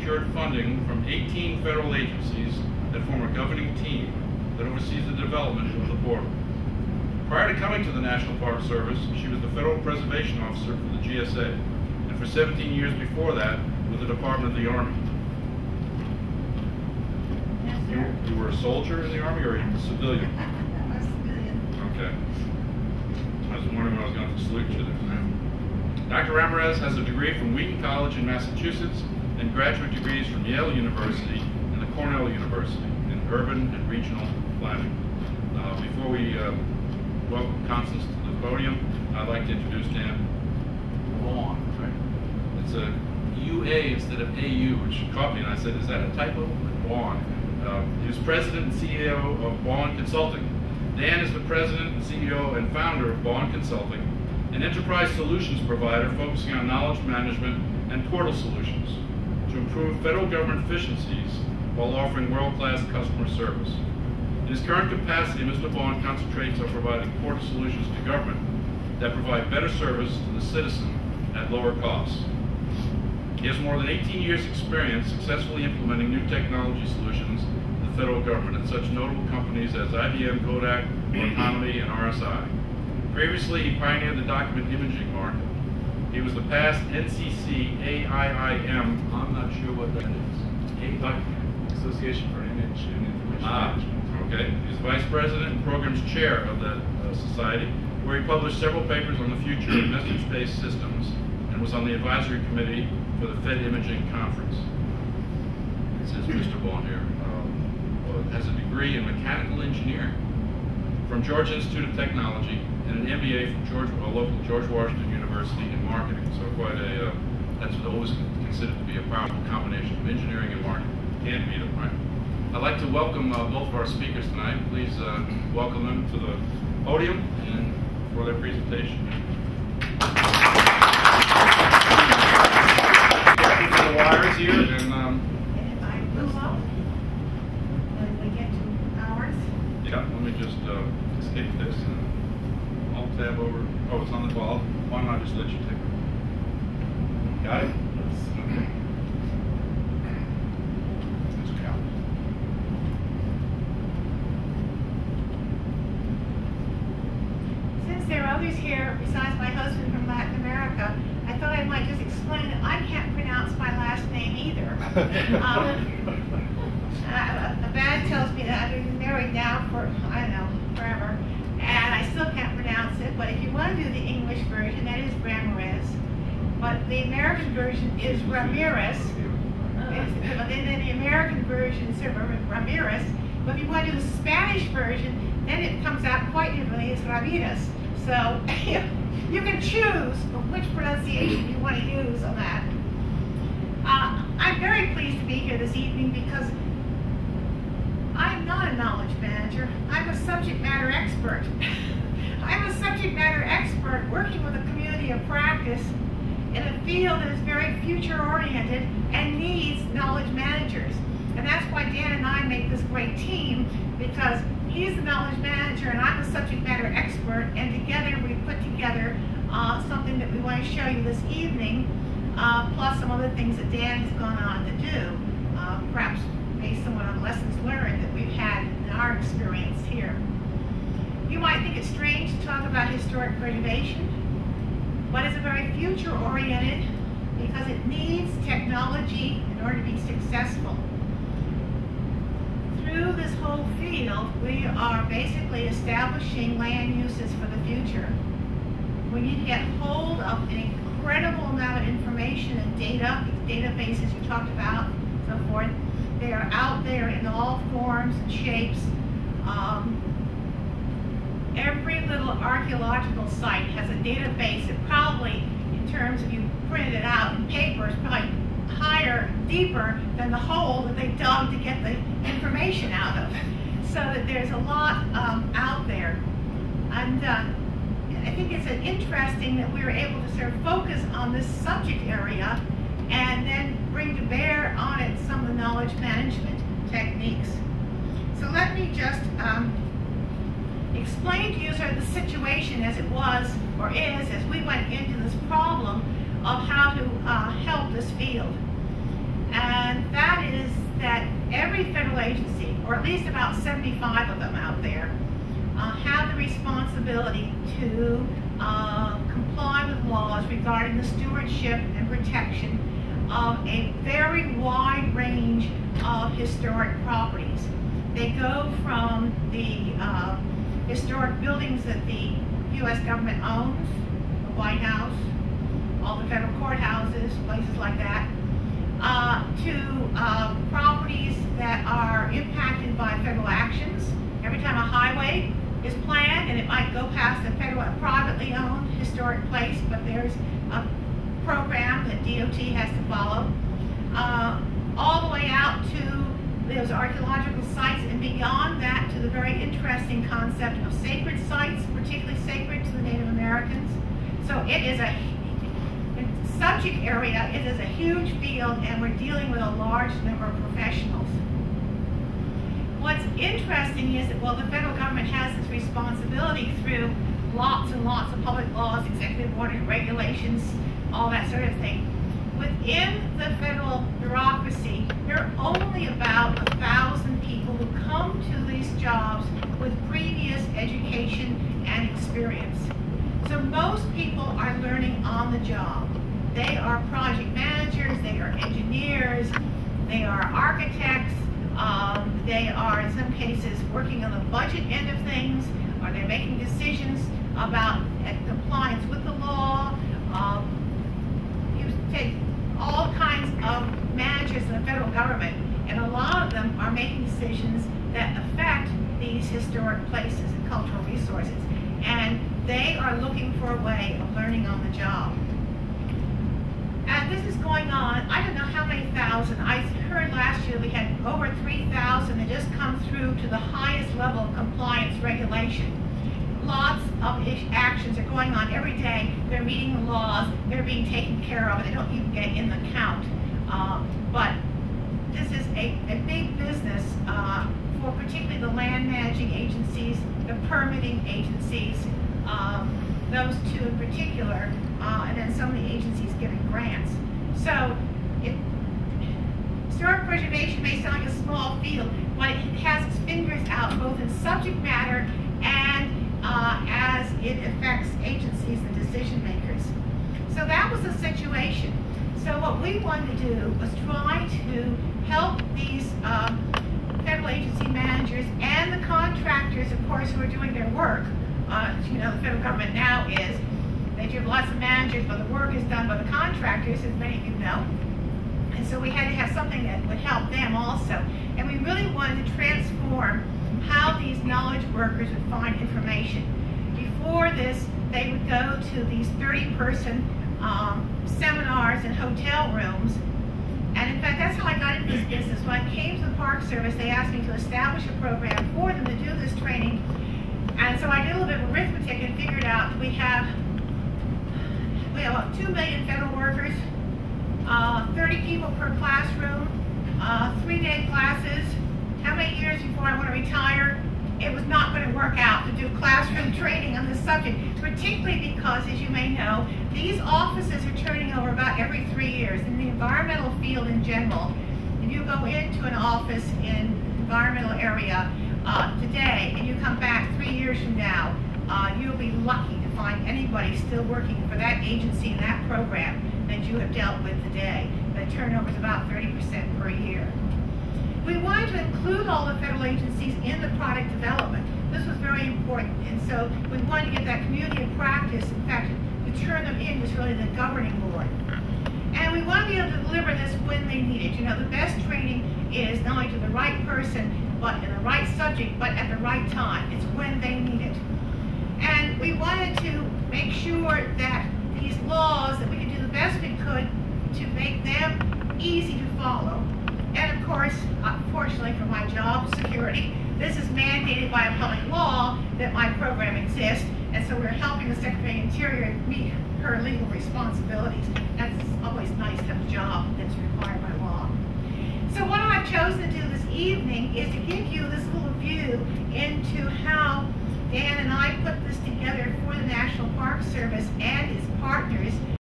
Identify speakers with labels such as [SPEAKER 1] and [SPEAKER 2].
[SPEAKER 1] secured funding from 18 federal agencies that form a governing team that oversees the development of the portal. Prior to coming to the National Park Service, she was the Federal Preservation Officer for the GSA, and for 17 years before that with the Department of the Army.
[SPEAKER 2] Yes, sir.
[SPEAKER 1] You were a soldier in the Army, or you were a civilian?
[SPEAKER 2] I was a civilian.
[SPEAKER 1] Okay. I was wondering when I was going to salute you there. Dr. Ramirez has a degree from Wheaton College in Massachusetts and graduate degrees from Yale University and the Cornell University in urban and regional planning. Before we welcome Constance to the podium, I'd like to introduce Dan.
[SPEAKER 3] Buan, right?
[SPEAKER 1] It's a UA instead of AU, which caught me, and I said, is that a typo? Buan. He was president and CEO of Buan Consulting. Dan is the president and CEO and founder of Buan Consulting, an enterprise solutions provider focusing on knowledge management and portal solutions to improve federal government efficiencies while offering world-class customer service. In his current capacity, Mr. Buan concentrates on providing portal solutions to government that provide better service to the citizen at lower costs. He has more than 18 years' experience successfully implementing new technology solutions in the federal government at such notable companies as IBM, Kodak, Autonomy, and RSI. Previously, he pioneered the document imaging market. He was the past NCC AIIM.
[SPEAKER 3] I'm not sure what that is. Association for Image and Information Management.
[SPEAKER 1] Okay. He's vice president and programs chair of that society, where he published several papers on the future of message-based systems and was on the advisory committee for the Fed Imaging Conference. It says Mr. Buan here. Has a degree in mechanical engineering from Georgia Institute of Technology and an MBA from local George Washington University in marketing. So quite a, that's always considered to be a powerful combination of engineering and marketing. Can't beat them, right? I'd like to welcome both of our speakers tonight. Please welcome them to the podium and for their presentation. For the wires here, and
[SPEAKER 2] If I move up, when we get to ours.
[SPEAKER 1] yeah, let me just escape this and I'll tab over. Oh, it's on the 12. Why don't I just let you take it? Got it? Okay. Let's count.
[SPEAKER 2] Since there are others here besides my husband from Latin America, I thought I might just explain that I can't pronounce my last name either. The bad tells me that I've been married now for, I don't know, forever, and I still can't pronounce it, but if you want to do the English version, that is Ramirez. But the American version is Ramirez. But then the American version is Ramirez. But if you want to do the Spanish version, then it comes out quite differently. It's Ramirez. So you can choose which pronunciation you want to use on that. I'm very pleased to be here this evening because I'm not a knowledge manager. I'm a subject matter expert. I'm a subject matter expert working with a community of practice in a field that is very future-oriented and needs knowledge managers. And that's why Dan and I make this great team, because he's the knowledge manager and I'm the subject matter expert, and together we put together something that we want to show you this evening, plus some other things that Dan has gone on to do, perhaps based somewhat on lessons learned that we've had in our experience here. You might think it's strange to talk about historic preservation, but it's a very future-oriented because it needs technology in order to be successful. Through this whole field, we are basically establishing land uses for the future. We need to get hold of an incredible amount of information and data, these databases you talked about, so forth. They are out there in all forms and shapes. Every little archaeological site has a database that probably, in terms of you printed it out in paper, is probably higher, deeper than the hole that they dug to get the information out of. So that there's a lot out there. And I think it's interesting that we were able to sort of focus on this subject area and then bring to bear on it some of the knowledge management techniques. So let me just explain to you sort of the situation as it was, or is, as we went into this problem of how to help this field. And or at least about 75 of them out there, have the responsibility to comply with laws regarding the stewardship and protection of a very wide range of historic properties. They go from the historic buildings that the U.S. government owns, the White House, all the federal courthouses, places like that, to properties that are impacted by federal actions. Every time a highway is planned, and it might go past a federal, privately owned historic place, but there's a program that DOT has to follow, all the way out to those archaeological sites, and beyond that to the very interesting concept of sacred sites, particularly sacred to the Native Americans. So it is a subject area, it is a huge field, and we're dealing with a large number of professionals. What's interesting is that while the federal government has this responsibility through lots and lots of public laws, executive orders, regulations, all that sort of thing, within the federal bureaucracy, there are only about 1,000 people who come to these jobs with previous education and experience. So most people are learning on the job. They are project managers, they are engineers, they are architects, they are in some cases working on the budget end of things, or they're making decisions about compliance with the law. You take all kinds of managers in the federal government, and a lot of them are making decisions that affect these historic places and cultural resources. And they are looking for a way of learning on the job. As this is going on, I don't know how many thousand. I heard last year we had over 3,000 that just come through to the highest level of compliance regulation. Lots of actions are going on every day. They're meeting the laws. They're being taken care of. They don't even get in the count. But this is a big business for particularly the land managing agencies, the permitting agencies, those two in particular, and then some of the agencies giving grants. So historic preservation may sound like a small field, but it has its fingers out both in subject matter and as it affects agencies and decision makers. So that was the situation. So what we wanted to do was try to help these federal agency managers and the contractors, of course, who are doing their work. You know, the federal government now is, they do lots of managers, but the work is done by the contractors, as many of you know. And so we had to have something that would help them also. And we really wanted to transform how these knowledge workers would find information. Before this, they would go to these 30-person seminars in hotel rooms. And in fact, that's how I got into this business. When I came to the Park Service, they asked me to establish a program for them to do this training. And so I did a little bit of arithmetic and figured out we have about 2 million federal workers, 30 people per classroom, 3-day classes. How many years before I want to retire? It was not going to work out to do classroom training on this subject, particularly because, as you may know, these offices are turning over about every 3 years. In the environmental field in general, if you go into an office in environmental area today and you come back 3 years from now, you'll be lucky to find anybody still working for that agency and that program that you have dealt with today. The turnover is about 30% per year. We wanted to include all the federal agencies in the product development. This was very important, and so we wanted to get that community of practice. In fact, to turn them in was really the governing board. And we want to be able to deliver this when they need it. You know, the best training is not only to the right person, but in the right subject, but at the right time. It's when they need it. And we wanted to make sure that these laws, that we could do the best we could to make them easy to follow. And of course, fortunately for my job security, this is mandated by a public law that my program exists, and so we're helping the Secretary of Interior meet her legal responsibilities. That's always nice to have a job that's required by law. So what I've chosen to do this evening is to give you this little view into how Dan and I put this together for the National Park Service and its partners